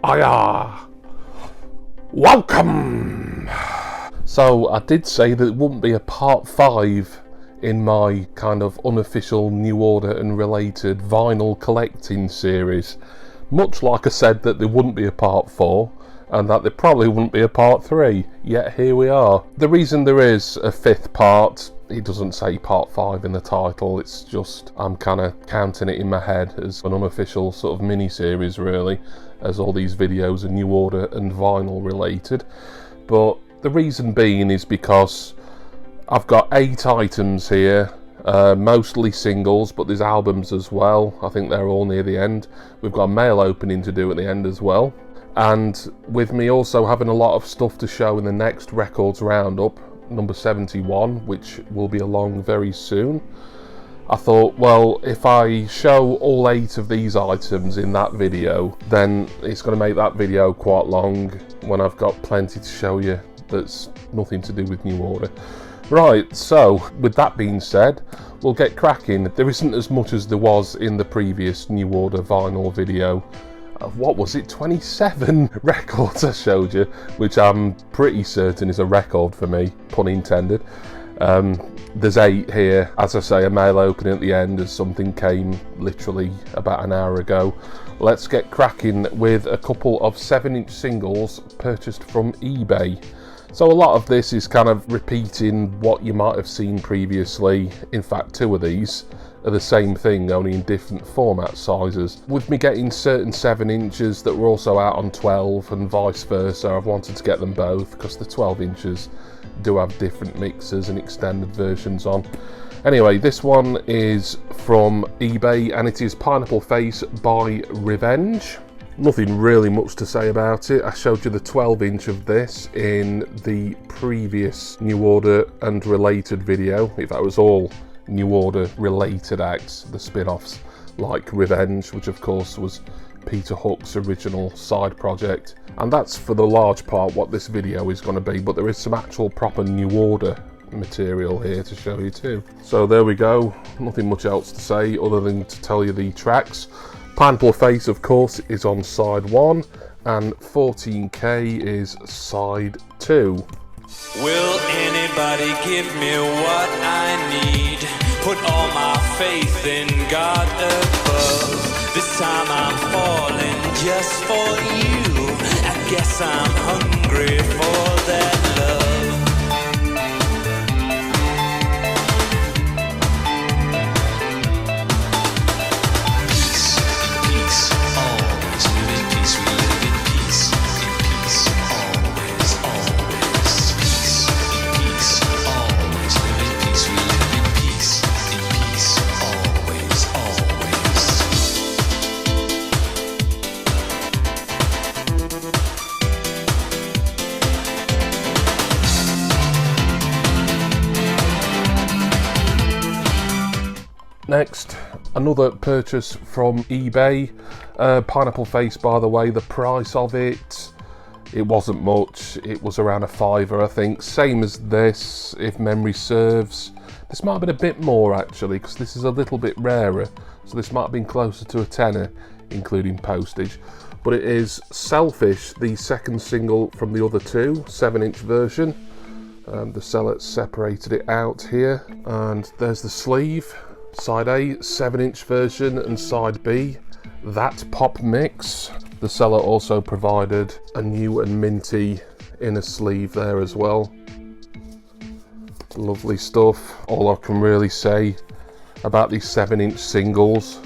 Hiya! Welcome! So I did say that it wouldn't be a part 5 in my kind of unofficial New Order and related vinyl collecting series. Much like I said that there wouldn't be a part 4 and that there probably wouldn't be a part 3, yet here we are. The reason there is a 5th part, it doesn't say part 5 in the title, it's just I'm kind of counting it in my head as an unofficial sort of mini-series really, as all these videos are New Order and vinyl related. But the reason being is because I've got 8 items here, mostly singles, but there's albums as well. I think they're all near the end. We've got a mail opening to do at the end as well. And with me also having a lot of stuff to show in the next Records Roundup, number 71, which will be along very soon, I thought, well, if I show all 8 of these items in that video, then it's going to make that video quite long when I've got plenty to show you that's nothing to do with New Order. Right, so with that being said, we'll get cracking. There isn't as much as there was in the previous New Order vinyl video. What was it, 27 records I showed you, which I'm pretty certain is a record for me, pun intended. There's 8 here. As I say, a mail opening at the end as something came literally about an hour ago. Let's get cracking with a couple of 7-inch singles purchased from eBay. So a lot of this is kind of repeating what you might have seen previously. In fact, 2 of these are the same thing, only in different format sizes. With me getting certain 7 inches that were also out on 12 and vice versa, I've wanted to get them both because the 12 inches do have different mixers and extended versions on. Anyway, this one is from eBay and it is Pineapple Face by Revenge. Nothing really much to say about it. I showed you the 12-inch of this in the previous New Order and related video. If that was all New Order related acts, the spin-offs like Revenge, which of course was Peter Hook's original side project. And that's for the large part what this video is going to be, but there is some actual proper New Order material here to show you too. So there we go, nothing much else to say other than to tell you the tracks. Pineapple Face, of course, is on side 1, and 14K is side 2. Will anybody give me what I need? Put all my faith in God above. This time I'm falling just for you. I guess I'm hungry for that love. Next, another purchase from eBay. Pineapple Face, by the way, the price of it wasn't much. It was around a £5, I think. Same as this, if memory serves. This might have been a bit more actually, because this is a little bit rarer. So this might have been closer to a tenner, including postage. But it is Selfish, the second single from the other 2, 7-inch version. The seller separated it out here, and there's the sleeve. Side A, 7-inch version, and side B, that pop mix. The seller also provided a new and minty inner sleeve there as well. Lovely stuff. All I can really say about these 7-inch singles,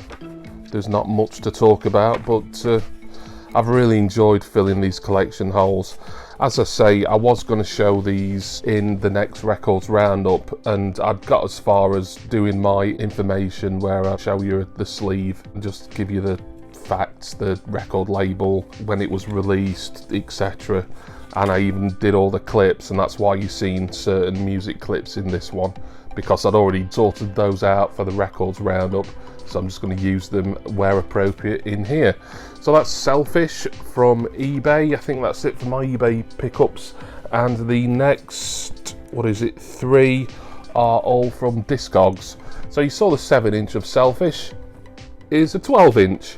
there's not much to talk about, but I've really enjoyed filling these collection holes. As I say, I was going to show these in the next Records Roundup, and I'd got as far as doing my information where I show you the sleeve and just give you the facts, the record label, when it was released, etc. And I even did all the clips, and that's why you've seen certain music clips in this one, because I'd already sorted those out for the Records Roundup, so I'm just going to use them where appropriate in here. So that's Selfish from eBay. I think that's it for my eBay pickups, and the next, 3 are all from Discogs. So you saw the 7-inch of Selfish is a 12-inch.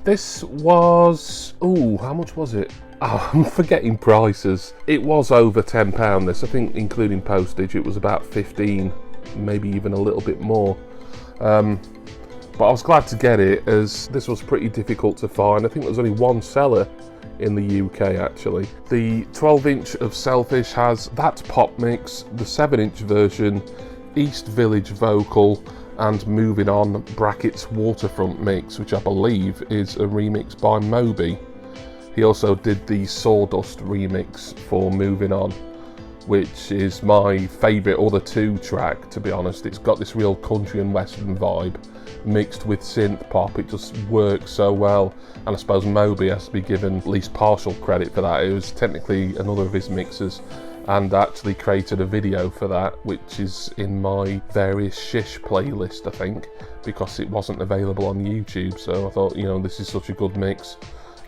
This was, ooh, how much was it? Oh, I'm forgetting prices. It was over £10 this, I think including postage it was about 15, maybe even a little bit more. But I was glad to get it, as this was pretty difficult to find. I think there was only one seller in the UK actually. The 12-inch of Selfish has that pop mix, the 7-inch version, East Village vocal, and Moving On brackets waterfront mix, which I believe is a remix by Moby. He also did the Sawdust remix for Moving On, which is my favourite other two track, to be honest. It's got this real country and western vibe mixed with synth pop. It just works so well, and I suppose Moby has to be given at least partial credit for that. It was technically another of his mixes, and actually created a video for that, which is in my various shish playlist, I think, because it wasn't available on YouTube. So I thought, you know, this is such a good mix,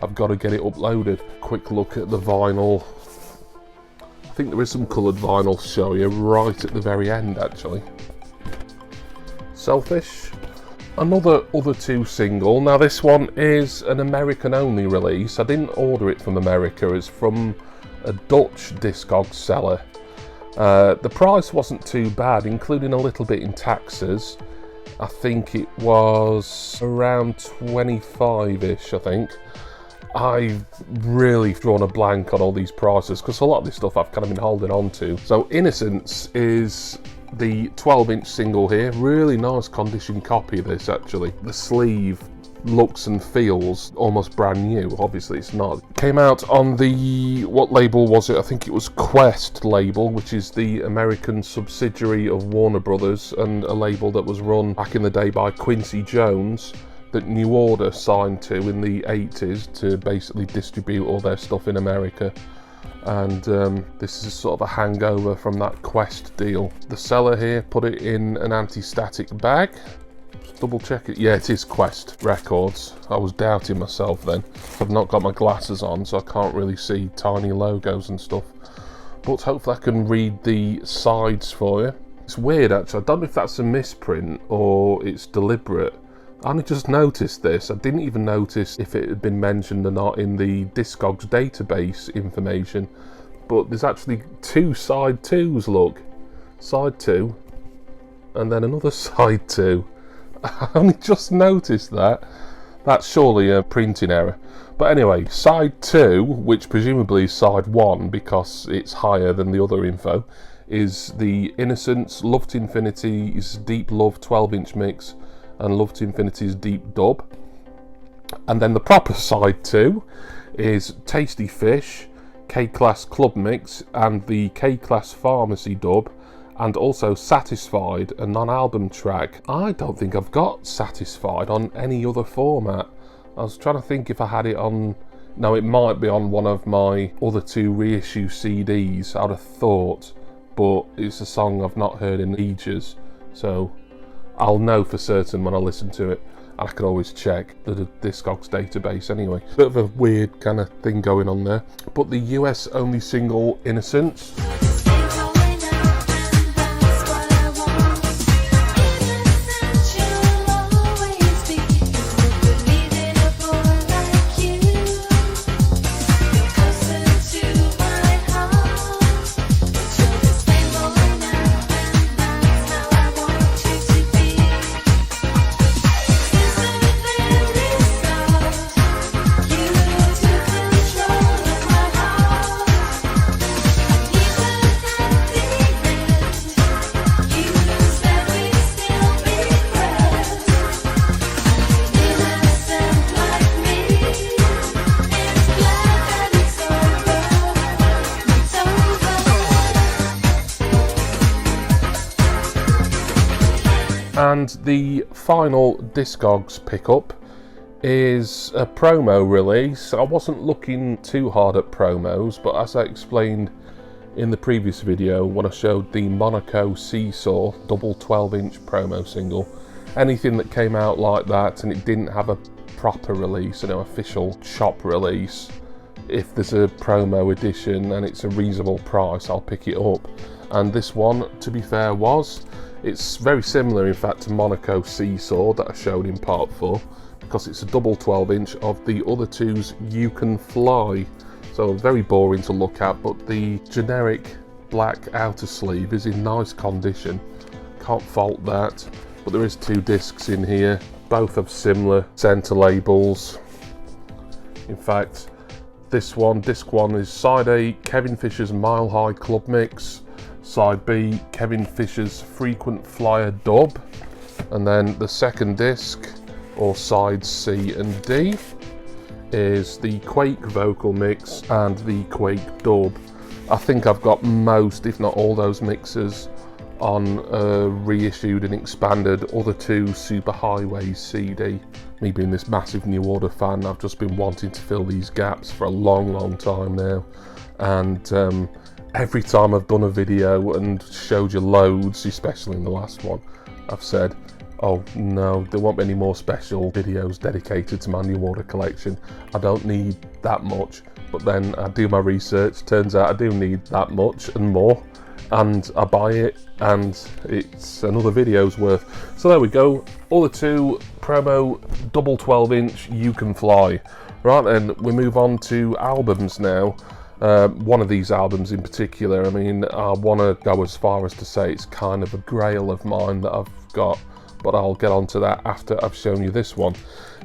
I've got to get it uploaded. Quick look at the vinyl. I think there is some coloured vinyl to show you right at the very end actually. Selfish, another Other Two single. Now this one is an American only release. I didn't order it from America, it's from a Dutch Discogs seller. The price wasn't too bad, including a little bit in taxes. I think it was around 25-ish, I think. I've really drawn a blank on all these prices because a lot of this stuff I've kind of been holding on to. So Innocence is the 12-inch single here. Really nice condition copy of this actually. The sleeve looks and feels almost brand new. Obviously it's not. Came out on the, what label was it? I think it was Quest label, which is the American subsidiary of Warner Brothers, and a label that was run back in the day by Quincy Jones, that New Order signed to in the 80s to basically distribute all their stuff in America. And this is sort of a hangover from that Quest deal. The seller here put it in an anti-static bag. Just double check it. Yeah, it is Quest Records. I was doubting myself then. I've not got my glasses on, so I can't really see tiny logos and stuff. But hopefully I can read the sides for you. It's weird actually. I don't know if that's a misprint or it's deliberate. I only just noticed this. I didn't even notice if it had been mentioned or not in the Discogs database information, but there's actually two side twos, look. Side two, and then another side two. I only just noticed that. That's surely a printing error. But anyway, side two, which presumably is side one because it's higher than the other info, is the Innocence, Love to Infinity's Deep Love 12-inch mix, and Love to Infinity's Deep Dub. And then the proper side two is Tasty Fish, K-Class Club Mix, and the K-Class Pharmacy Dub, and also Satisfied, a non-album track. I don't think I've got Satisfied on any other format. I was trying to think if I had it on, no, it might be on one of my other two reissue CDs, I'd have thought, but it's a song I've not heard in ages, so I'll know for certain when I listen to it, and I can always check the Discogs database anyway. Bit of a weird kind of thing going on there. But the US only single, Innocence. And the final Discogs pickup is a promo release. I wasn't looking too hard at promos, but as I explained in the previous video when I showed the Monaco Seesaw double 12-inch promo single, anything that came out like that and it didn't have a proper release, you know, official shop release, if there's a promo edition and it's a reasonable price, I'll pick it up. And this one, to be fair, was. It's very similar, in fact, to Monaco Seesaw that I showed in part 4, because it's a double 12-inch of the other two's You Can Fly. So very boring to look at, but the generic black outer sleeve is in nice condition. Can't fault that. But there is 2 discs in here. Both have similar centre labels. In fact, this one, disc 1 is side A, Kevin Fisher's Mile High Club Mix. Side B, Kevin Fisher's Frequent Flyer Dub. And then the second disc, or side C and D, is the Quake vocal mix and the Quake dub. I think I've got most, if not all, those mixes on a reissued and expanded Other Two Super Highways CD. Me being this massive New Order fan, I've just been wanting to fill these gaps for a long time now, and every time I've done a video and showed you loads, especially in the last one, I've said, oh no, there won't be any more special videos dedicated to my New Order collection. I don't need that much. But then I do my research, turns out I do need that much and more, and I buy it, and it's another video's worth. So there we go, Other Two promo double 12-inch You Can Fly. Right then, we move on to albums now. One of these albums in particular, I mean, I want to go as far as to say it's kind of a grail of mine that I've got, but I'll get onto that after I've shown you this one.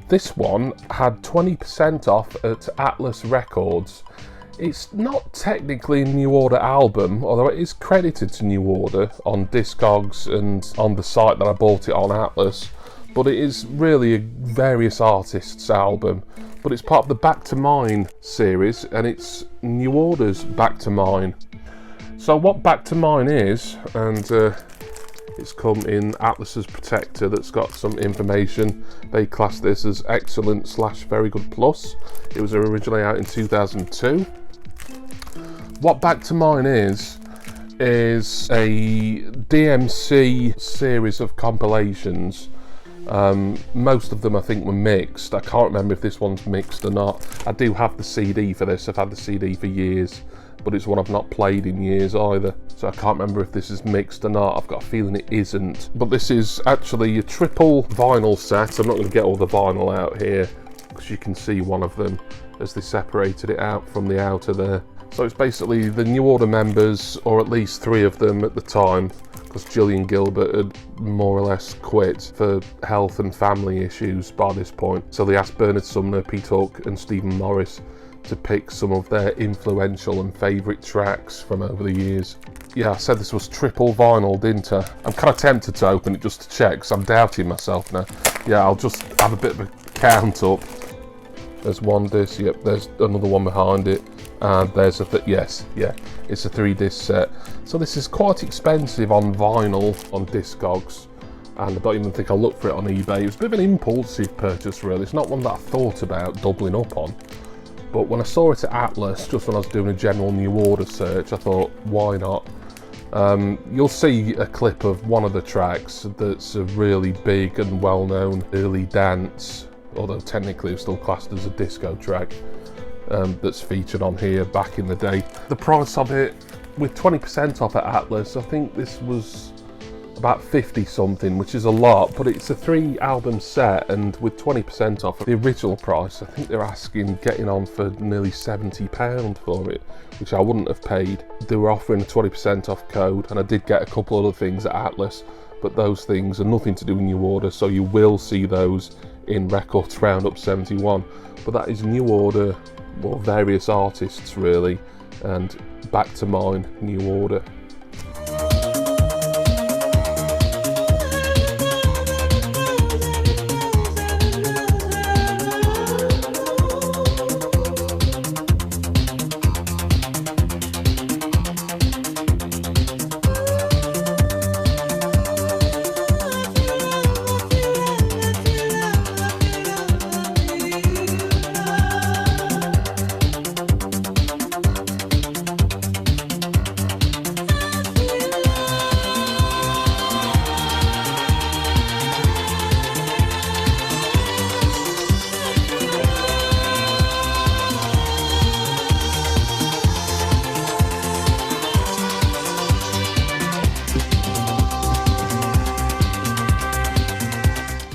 This one had 20% off at Atlas Records. It's not technically a New Order album, although it is credited to New Order on Discogs and on the site that I bought it on, Atlas, but it is really a various artists' album. But it's part of the Back to Mine series, and it's New Order's Back to Mine. So what Back to Mine is, and it's come in Atlas's Protector that's got some information. They class this as excellent / very good plus. It was originally out in 2002. What Back to Mine is a DMC series of compilations. Most of them I think were mixed. I can't remember if this one's mixed or not. I do have the CD for this. I've had the CD for years, but it's one I've not played in years either, so I can't remember if this is mixed or not. I've got a feeling it isn't. But this is actually a triple vinyl set. I'm not going to get all the vinyl out here, because you can see one of them as they separated it out from the outer there. So it's basically the New Order members, or at least 3 of them at the time, because Gillian Gilbert had more or less quit for health and family issues by this point. So they asked Bernard Sumner, Pete Hook and Stephen Morris to pick some of their influential and favourite tracks from over the years. Yeah, I said this was triple vinyl, didn't I? I'm kind of tempted to open it just to check, because I'm doubting myself now. Yeah, I'll just have a bit of a count up. There's one disc, yep, there's another one behind it, and there's a yes, yeah, it's a 3-disc set. So this is quite expensive on vinyl on Discogs, and I don't even think I'll look for it on eBay. It was a bit of an impulsive purchase, really. It's not one that I thought about doubling up on. But when I saw it at Atlas, just when I was doing a general New Order search, I thought, why not? You'll see a clip of one of the tracks that's a really big and well-known early dance, although technically it's still classed as a disco track, that's featured on here back in the day. The price of it, with 20% off at Atlas, I think this was about 50 something, which is a lot, but it's a 3-album set, and with 20% off the original price, I think they're asking, getting on for nearly £70 for it, which I wouldn't have paid. They were offering a 20% off code, and I did get a couple other things at Atlas, but those things are nothing to do with New Order, so you will see those in Records Roundup 71. But that is New Order, or various artists really, and Back to Mine, New Order.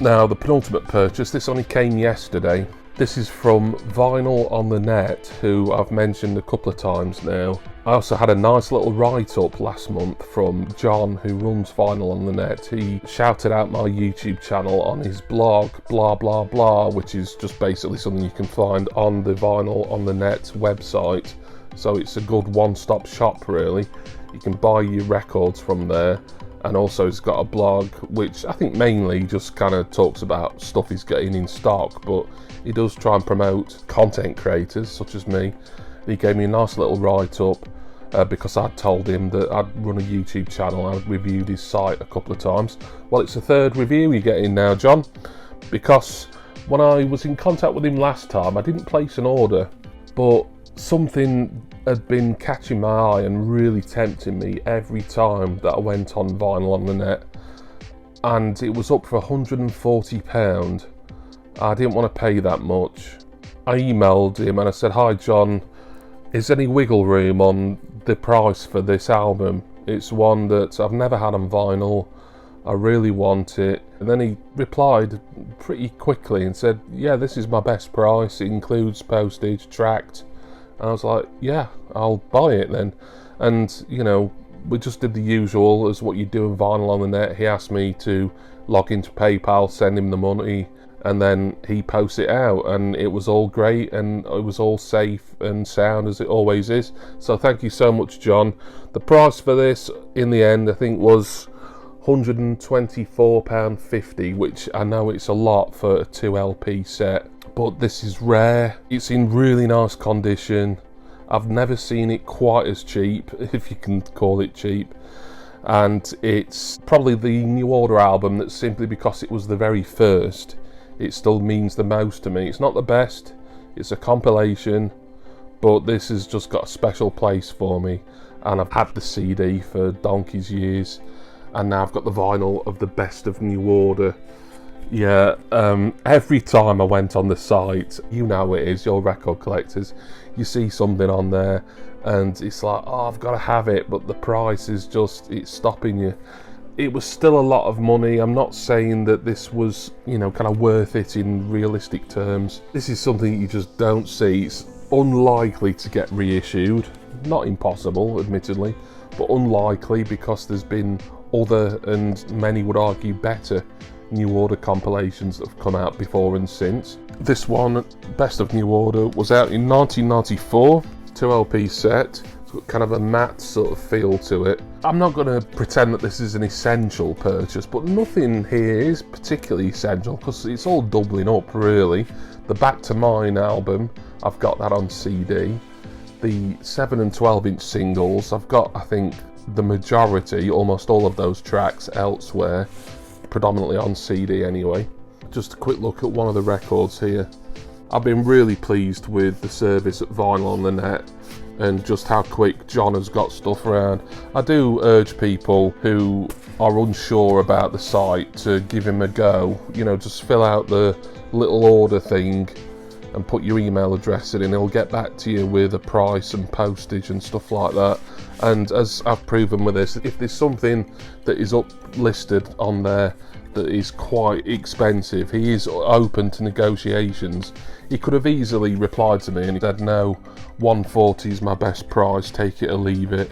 Now, the penultimate purchase, this only came yesterday. This is from Vinyl on the Net, who I've mentioned a couple of times now. I also had a nice little write-up last month from John, who runs Vinyl on the Net. He shouted out my YouTube channel on his blog, blah blah blah, which is just basically something you can find on the Vinyl on the Net website. So it's a good one-stop shop, really. You can buy your records from there. And also he's got a blog which I think mainly just kind of talks about stuff he's getting in stock, but he does try and promote content creators such as me. He gave me a nice little write-up because I'd told him that I'd run a YouTube channel. I'd reviewed his site a couple of times. Well, it's the third review you're getting now, John, because when I was in contact with him last time, I didn't place an order, but something had been catching my eye and really tempting me every time that I went on Vinyl on the Net, and it was up for £140. I didn't want to pay that much. I emailed him and I said, "Hi John, is there any wiggle room on the price for this album? It's one that I've never had on vinyl, I really want it." And then he replied pretty quickly and said, "Yeah, this is my best price, it includes postage, tracked." And I was like, "Yeah, I'll buy it then." And, you know, we just did the usual as what you do in Vinyl on the Net. He asked me to log into PayPal, send him the money, and then he posts it out. And it was all great, and it was all safe and sound as it always is. So thank you so much, John. The price for this, in the end, I think was £124.50, which I know it's a lot for a 2 LP set. But this is rare. It's in really nice condition. I've never seen it quite as cheap, if you can call it cheap. And it's probably the New Order album that, simply because it was the very first, it still means the most to me. It's not the best, it's a compilation, but this has just got a special place for me. And I've had the CD for donkey's years, and now I've got the vinyl of the best of New Order. Yeah, every time I went on the site, you know how it is, you're record collectors, you see something on there and it's like, oh, I've got to have it, but the price is just, it's stopping you. It was still a lot of money. I'm not saying that this was, you know, kind of worth it in realistic terms. This is something you just don't see. It's unlikely to get reissued. Not impossible, admittedly, but unlikely, because there's been other, and many would argue better, New Order compilations that have come out before and since. This one, Best of New Order, was out in 1994, 2 LP set. It's got kind of a matte sort of feel to it. I'm not going to pretend that this is an essential purchase, but nothing here is particularly essential because it's all doubling up, really. The Back to Mine album, I've got that on CD. The 7 and 12-inch singles, I've got, I think, the majority, almost all of those tracks elsewhere, predominantly on CD anyway. Just a quick look at one of the records here. I've been really pleased with the service at Vinyl on the Net and just how quick John has got stuff around. I do urge people who are unsure about the site to give him a go. You know, just fill out the little order thing and put your email address in, and he'll get back to you with a price and postage and stuff like that. And as I've proven with this, if there's something that is uplisted on there that is quite expensive, he is open to negotiations. He could have easily replied to me and he said, "No, 140 is my best price, take it or leave it."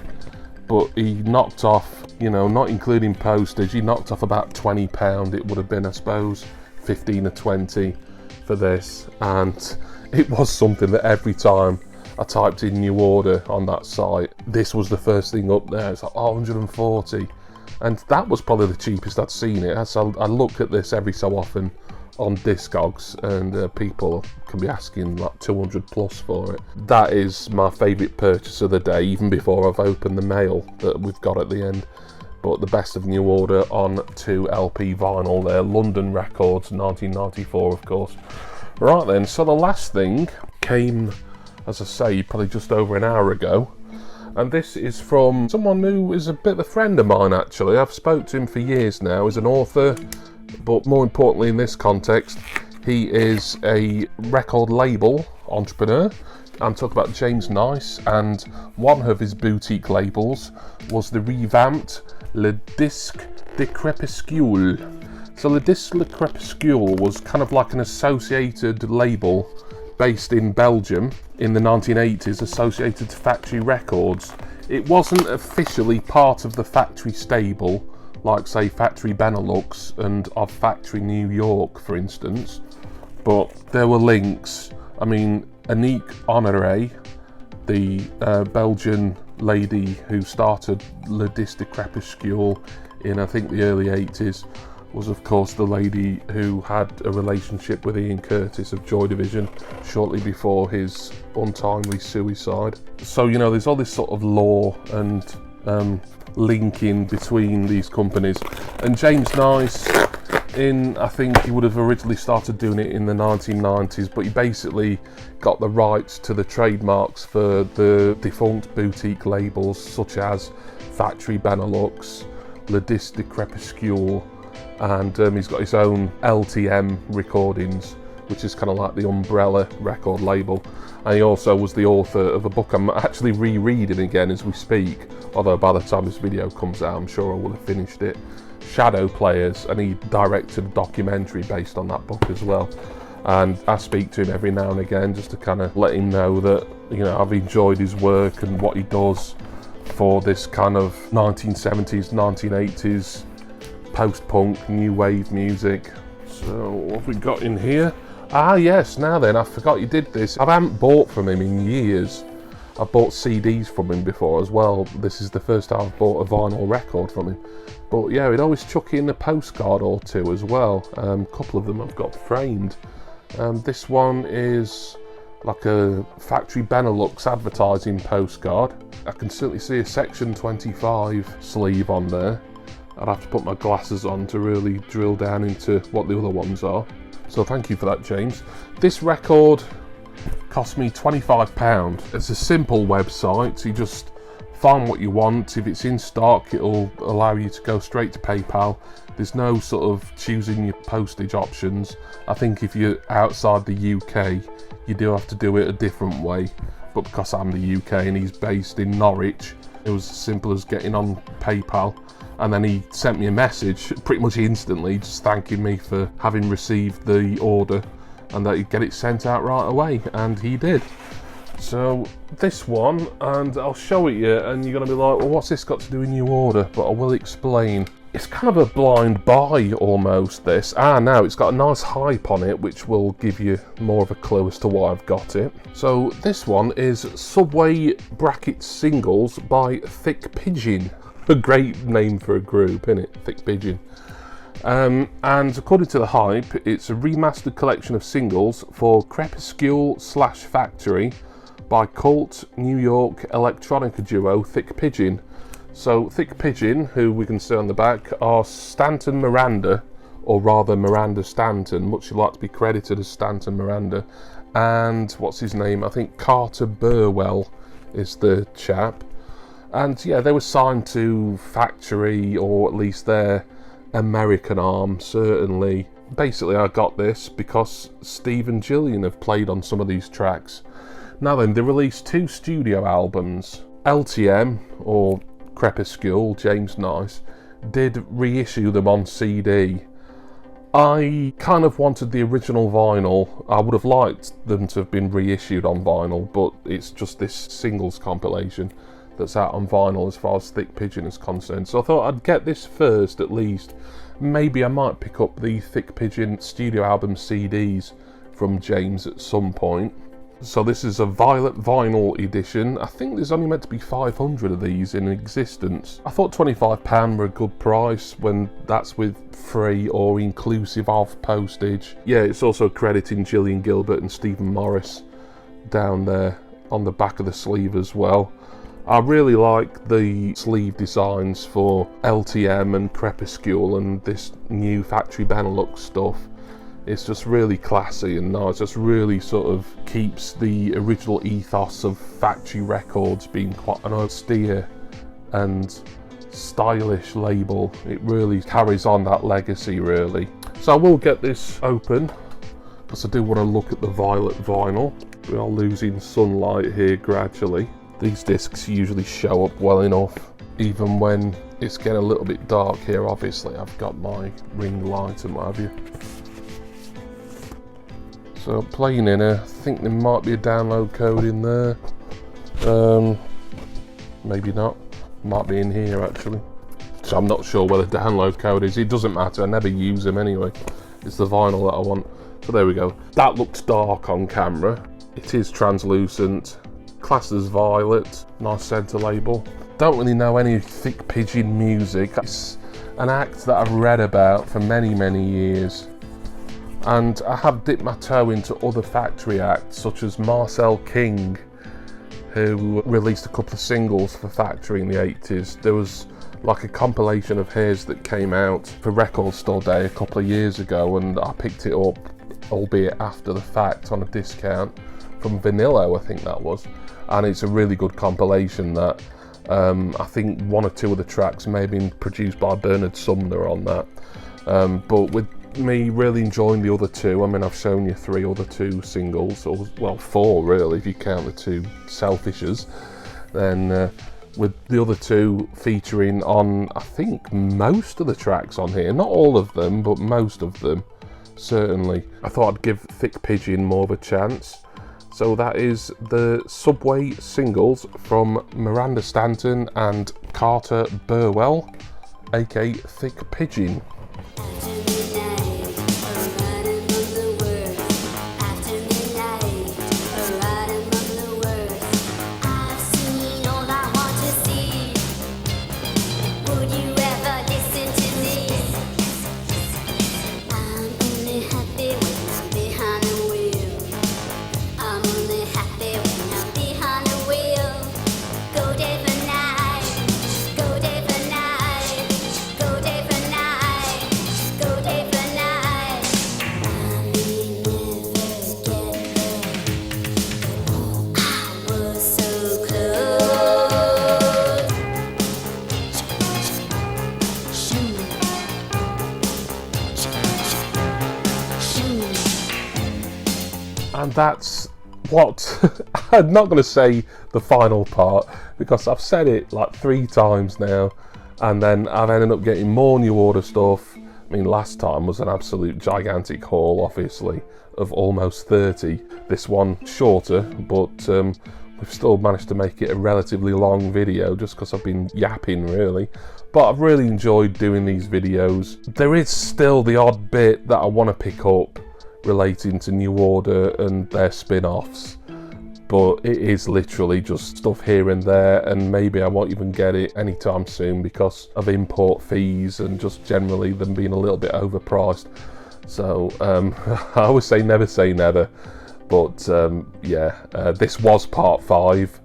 But he knocked off, you know, not including postage, he knocked off about £20. It would have been, I suppose, 15 or 20 for this. And it was something that every time I typed in New Order on that site, this was the first thing up there. It's like, oh, 140. And that was probably the cheapest I'd seen it. So I look at this every so often on Discogs, and people can be asking like 200 plus for it. That is my favourite purchase of the day, even before I've opened the mail that we've got at the end. But the Best of New Order on 2 LP vinyl there, London Records, 1994, of course. Right then, so the last thing came, as I say, probably just over an hour ago. And this is from someone who is a bit of a friend of mine, actually. I've spoke to him for years now. He's an author, but more importantly in this context, he is a record label entrepreneur. I'm talking about James Nice, and one of his boutique labels was the revamped Le Disque de Crépuscule. So Le Disque Le Crépuscule was kind of like an associated label based in Belgium in the 1980s, associated to Factory Records. It wasn't officially part of the Factory stable, like say Factory Benelux and of Factory New York, for instance, but there were links. I mean, Annick Honoré, the Belgian lady who started Le Disque Le Crépuscule in, I think, the early 80s, was of course the lady who had a relationship with Ian Curtis of Joy Division shortly before his untimely suicide. So, you know, there's all this sort of lore and linking between these companies. And James Nice, I think he would have originally started doing it in the 1990s, but he basically got the rights to the trademarks for the defunct boutique labels such as Factory Benelux, Le Disque Le Crépuscule, and he's got his own LTM Recordings, which is kind of like the umbrella record label. And he also was the author of a book I'm actually rereading again as we speak, although by the time this video comes out I'm sure I will have finished it, Shadow Players, and he directed a documentary based on that book as well. And I speak to him every now and again just to kind of let him know that, you know, I've enjoyed his work and what he does for this kind of 1970s, 1980s post-punk, new wave music. So what have we got in here? Ah yes, now then, I forgot you did this. I haven't bought from him in years. I've bought CDs from him before as well. This is the first time I've bought a vinyl record from him. But yeah, he'd always chuck in a postcard or two as well. A couple of them I've got framed. This one is like a Factory Benelux advertising postcard. I can certainly see a Section 25 sleeve on there. I'd have to put my glasses on to really drill down into what the other ones are. So thank you for that, James. This record cost me £25. It's a simple website. You just find what you want. If it's in stock, it'll allow you to go straight to PayPal. There's no sort of choosing your postage options. I think if you're outside the UK, you do have to do it a different way. But because I'm the UK and he's based in Norwich, it was as simple as getting on PayPal. And then he sent me a message pretty much instantly just thanking me for having received the order and that he'd get it sent out right away, and he did. So this one, and I'll show it you, and you're going to be like, well, what's this got to do with New Order? But I will explain. It's kind of a blind buy almost, this. Now it's got a nice hype on it, which will give you more of a clue as to why I've got it. So this one is Subway Brackets Singles by Thick Pigeon. A great name for a group, isn't it? Thick Pigeon. And according to the hype, it's a remastered collection of singles for Crépuscule/Factory by cult New York electronica duo Thick Pigeon. So Thick Pigeon, who we can see on the back, are Stanton Miranda, or rather Miranda Stanton, much like to be credited as Stanton Miranda, and what's his name? I think Carter Burwell is the chap. And yeah, they were signed to Factory, or at least their American arm, certainly. Basically, I got this because Steve and Gillian have played on some of these tracks. Now then, they released 2 studio albums. LTM, or Crépuscule, James Nice, did reissue them on CD. I kind of wanted the original vinyl. I would have liked them to have been reissued on vinyl, but it's just this singles compilation that's out on vinyl as far as Thick Pigeon is concerned. So I thought I'd get this first at least. Maybe I might pick up the Thick Pigeon studio album CDs from James at some point. So this is a violet vinyl edition. I think there's only meant to be 500 of these in existence. I thought £25 were a good price when that's with free or inclusive of postage. Yeah, it's also crediting Gillian Gilbert and Stephen Morris down there on the back of the sleeve as well. I really like the sleeve designs for LTM and Crépuscule and this new Factory Benelux stuff. It's just really classy and nice. Just really sort of keeps the original ethos of Factory Records being quite an austere and stylish label. It really carries on that legacy, really. So I will get this open because I do want to look at the violet vinyl. We are losing sunlight here gradually. These discs usually show up well enough, even when It's getting a little bit dark here, obviously. I've got my ring light and what have you. So playing in here, I think there might be a download code in there. Maybe not. Might be in here actually. So I'm not sure where the download code is. It doesn't matter, I never use them anyway. It's the vinyl that I want. So there we go. That looks dark on camera. It is translucent, classed as violet, nice centre label. Don't really know any Thick Pigeon music. It's an act that I've read about for many, many years. And I have dipped my toe into other factory acts, such as Marcel King, who released a couple of singles for Factory in the 80s. There was like a compilation of his that came out for Record Store Day a couple of years ago, and I picked it up, albeit after the fact, on a discount from Vanillo, I think that was. And it's a really good compilation that I think one or two of the tracks may have been produced by Bernard Sumner on that. But with me really enjoying the other two, I mean, I've shown you three other two singles, or well, four really, if you count the two Selfishes. Then with the other two featuring on, I think, most of the tracks on here. Not all of them, but most of them, certainly. I thought I'd give Thick Pigeon more of a chance. So that is the Subway singles from Miranda Stanton and Carter Burwell, aka Thick Pigeon. And that's what, I'm not going to say the final part, because I've said it like 3 times now, and then I've ended up getting more New Order stuff. I mean, last time was an absolute gigantic haul, obviously, of almost 30. This one shorter, but we've still managed to make it a relatively long video, just because I've been yapping, really. But I've really enjoyed doing these videos. There is still the odd bit that I want to pick up relating to New Order and their spin-offs, but it is literally just stuff here and there, and maybe I won't even get it anytime soon because of import fees and just generally them being a little bit overpriced. So I always say never, but yeah, this was part 5.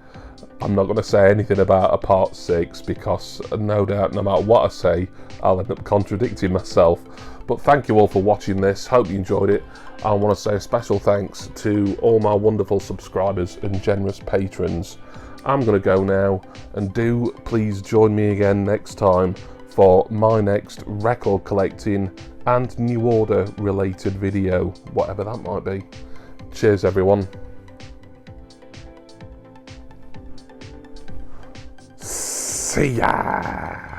I'm not going to say anything about a part 6 because no doubt no matter what I say I'll end up contradicting myself. But thank you all for watching this, hope you enjoyed it. I want to say a special thanks to all my wonderful subscribers and generous patrons. I'm going to go now, and do please join me again next time for my next record collecting and New Order related video, whatever that might be. Cheers everyone. See ya!